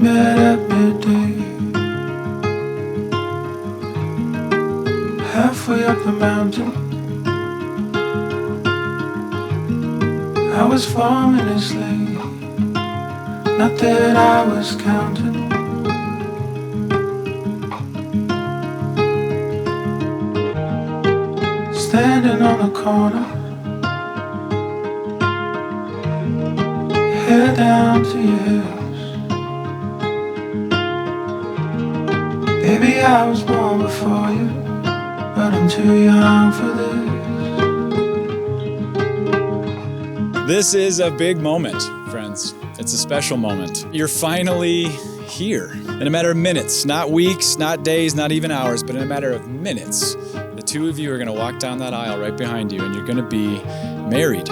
met at midday, halfway up the mountain. I was forming a sleigh, not that I was counting. Standing on the corner, hair down to your hips. Baby, I was born before you, but I'm too young for this. This is a big moment, friends. It's a special moment. You're finally here in a matter of minutes, not weeks, not days, not even hours, but in a matter of minutes. The two of you are going to walk down that aisle right behind you, and you're going to be married.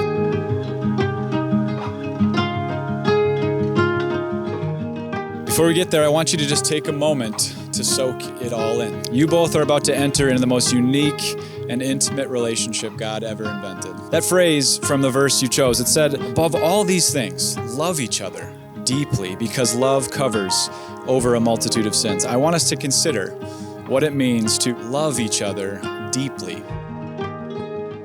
Before we get there, I want you to just take a moment to soak it all in. You both are about to enter into the most unique and intimate relationship God ever invented. That phrase from the verse you chose, it said, above all these things, love each other deeply because love covers over a multitude of sins. I want us to consider what it means to love each other deeply.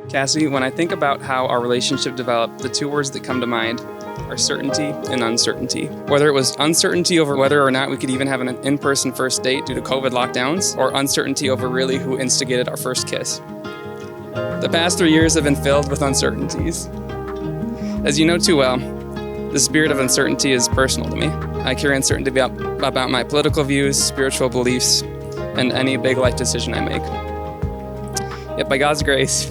Cassie, when I think about how our relationship developed, the two words that come to mind are certainty and uncertainty. Whether it was uncertainty over whether or not we could even have an in-person first date due to COVID lockdowns, or uncertainty over really who instigated our first kiss. The past 3 years have been filled with uncertainties. As you know too well, the spirit of uncertainty is personal to me. I carry uncertainty about my political views, spiritual beliefs, and any big life decision I make. Yet by God's grace,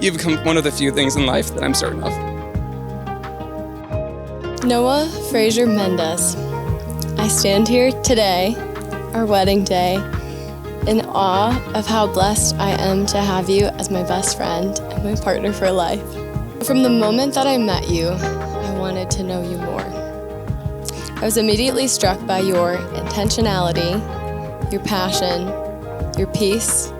you've become one of the few things in life that I'm certain of. Noah Fraser Mendez. I stand here today, our wedding day, in awe of how blessed I am to have you as my best friend and my partner for life. From the moment that I met you, I wanted to know you more. I was immediately struck by your intentionality, your passion, your peace,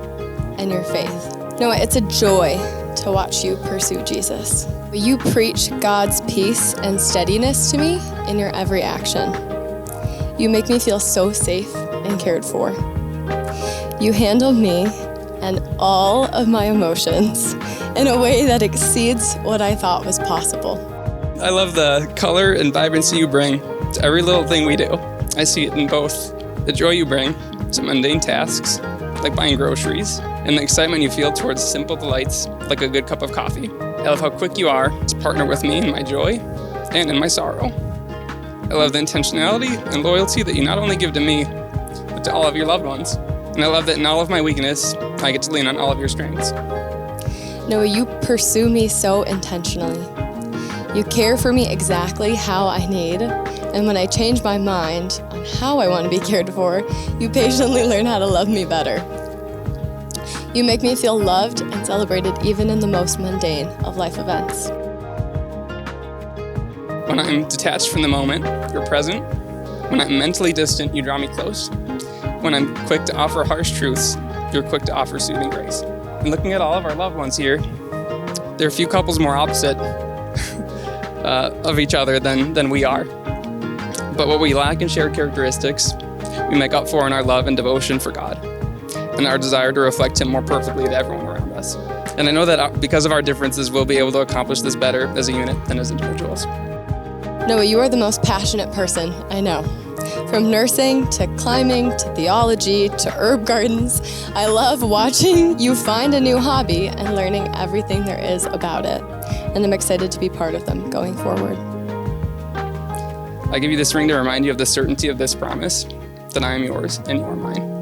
and your faith. Noah, it's a joy to watch you pursue Jesus. You preach God's peace and steadiness to me in your every action. You make me feel so safe and cared for. You handle me and all of my emotions in a way that exceeds what I thought was possible. I love the color and vibrancy you bring to every little thing we do. I see it in both the joy you bring to mundane tasks, like buying groceries, and the excitement you feel towards simple delights, like a good cup of coffee. I love how quick you are to partner with me in my joy and in my sorrow. I love the intentionality and loyalty that you not only give to me, but to all of your loved ones. And I love that in all of my weakness, I get to lean on all of your strengths. Noah, you pursue me so intentionally. You care for me exactly how I need, and when I change my mind on how I want to be cared for, you patiently learn how to love me better. You make me feel loved and celebrated even in the most mundane of life events. When I'm detached from the moment, you're present. When I'm mentally distant, you draw me close. When I'm quick to offer harsh truths, you're quick to offer soothing grace. And looking at all of our loved ones here, there are a few couples more opposite of each other than we are. But what we lack in shared characteristics, we make up for in our love and devotion for God, and our desire to reflect Him more perfectly to everyone around us. And I know that because of our differences, we'll be able to accomplish this better as a unit than as individuals. Noah, you are the most passionate person I know. From nursing to climbing to theology to herb gardens, I love watching you find a new hobby and learning everything there is about it. And I'm excited to be part of them going forward. I give you this ring to remind you of the certainty of this promise, that I am yours and you are mine.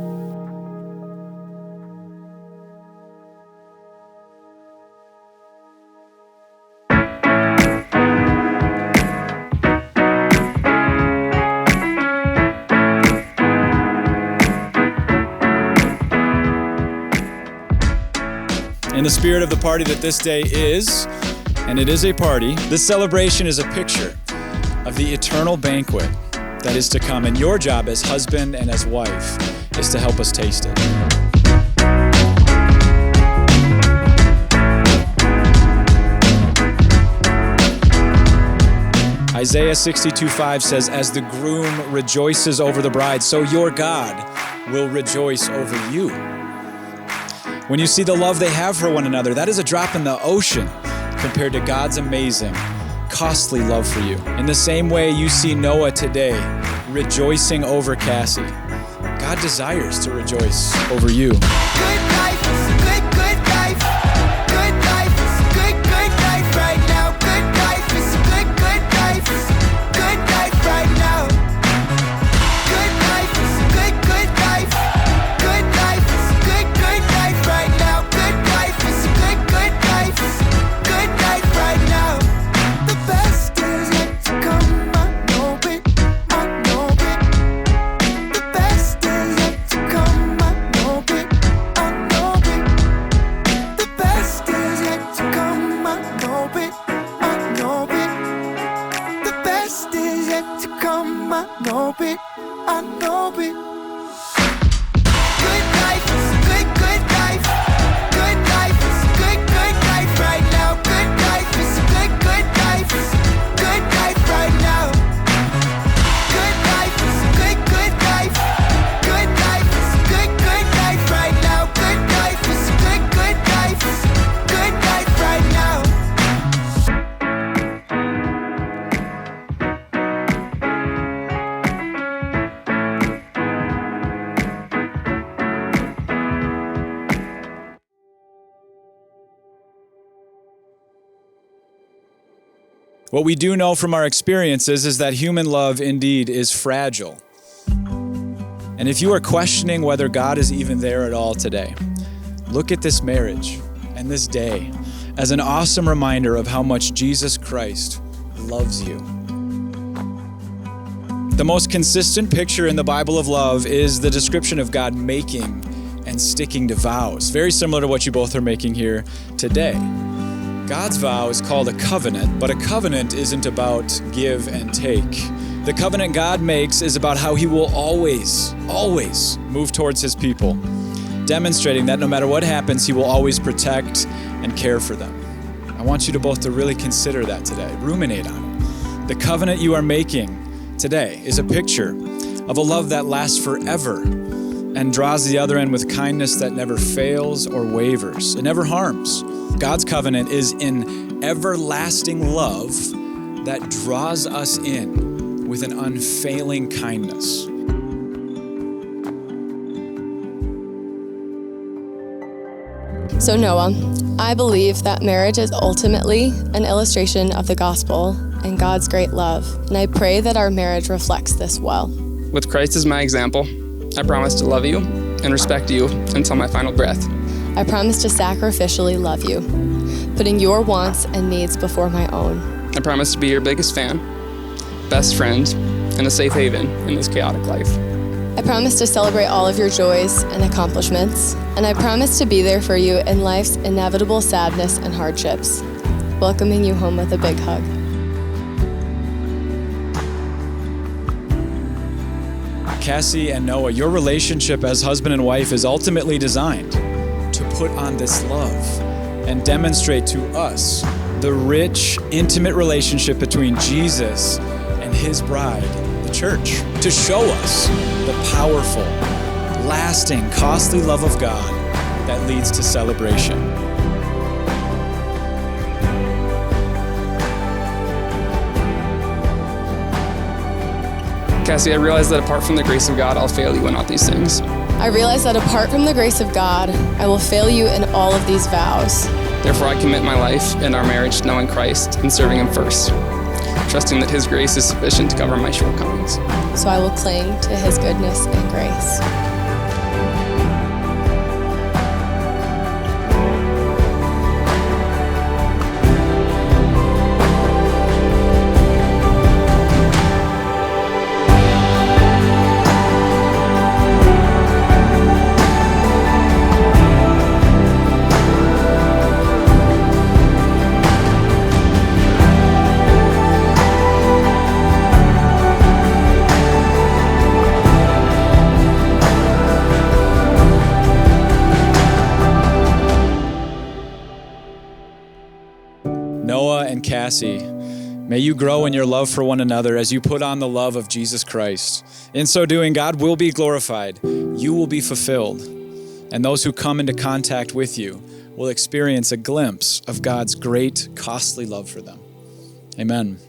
In the spirit of the party that this day is, and it is a party, this celebration is a picture of the eternal banquet that is to come, and your job as husband and as wife is to help us taste it. Isaiah 62:5 says, as the groom rejoices over the bride, so your God will rejoice over you. When you see the love they have for one another, that is a drop in the ocean compared to God's amazing, costly love for you. In the same way you see Noah today rejoicing over Cassie, God desires to rejoice over you. Good life, good life. Good life, good life right now. Good life is good life. Good life right now. Good life is good life. Good life is good life right now. Good life is good life. Good life right now. The best is yet to come. I know it. I know it. The best is yet to come. I know it. I know it. The best is yet to come. I know it. I know it. The best is yet to come. I know it. I know it. Good life is good life. Good life is good life right now. Good life is good life. Good life right now. Good life is good life. Good life is good life right now. Good life is good life. Good life right now. What we do know from our experiences is that human love indeed is fragile. And if you are questioning whether God is even there at all today, look at this marriage and this day as an awesome reminder of how much Jesus Christ loves you. The most consistent picture in the Bible of love is the description of God making and sticking to vows, very similar to what you both are making here today. God's vow is called a covenant, but a covenant isn't about give and take. The covenant God makes is about how he will always move towards his people, demonstrating that no matter what happens, he will always protect and care for them. I want you to both to really consider that today, ruminate on it. The covenant you are making today is a picture of a love that lasts forever and draws the other end with kindness that never fails or wavers. It never harms. God's covenant is an everlasting love that draws us in with an unfailing kindness. So Noah, I believe that marriage is ultimately an illustration of the gospel and God's great love, and I pray that our marriage reflects this well. With Christ as my example, I promise to love you and respect you until my final breath. I promise to sacrificially love you, putting your wants and needs before my own. I promise to be your biggest fan, best friend, and a safe haven in this chaotic life. I promise to celebrate all of your joys and accomplishments, and I promise to be there for you in life's inevitable sadness and hardships, welcoming you home with a big hug. Cassie and Noah, your relationship as husband and wife is ultimately designed to put on this love and demonstrate to us the rich, intimate relationship between Jesus and his bride, the church, to show us the powerful, lasting, costly love of God that leads to celebration. Cassie, I realize that apart from the grace of God, I'll fail you in all these things. I realize that apart from the grace of God, I will fail you in all of these vows. Therefore, I commit my life and our marriage to knowing Christ and serving him first, trusting that his grace is sufficient to cover my shortcomings. So I will cling to his goodness and grace. Noah and Cassie, May you grow in your love for one another as you put on the love of Jesus Christ. In so doing, God will be glorified, you will be fulfilled, and those who come into contact with you will experience a glimpse of God's great, costly love for them. Amen.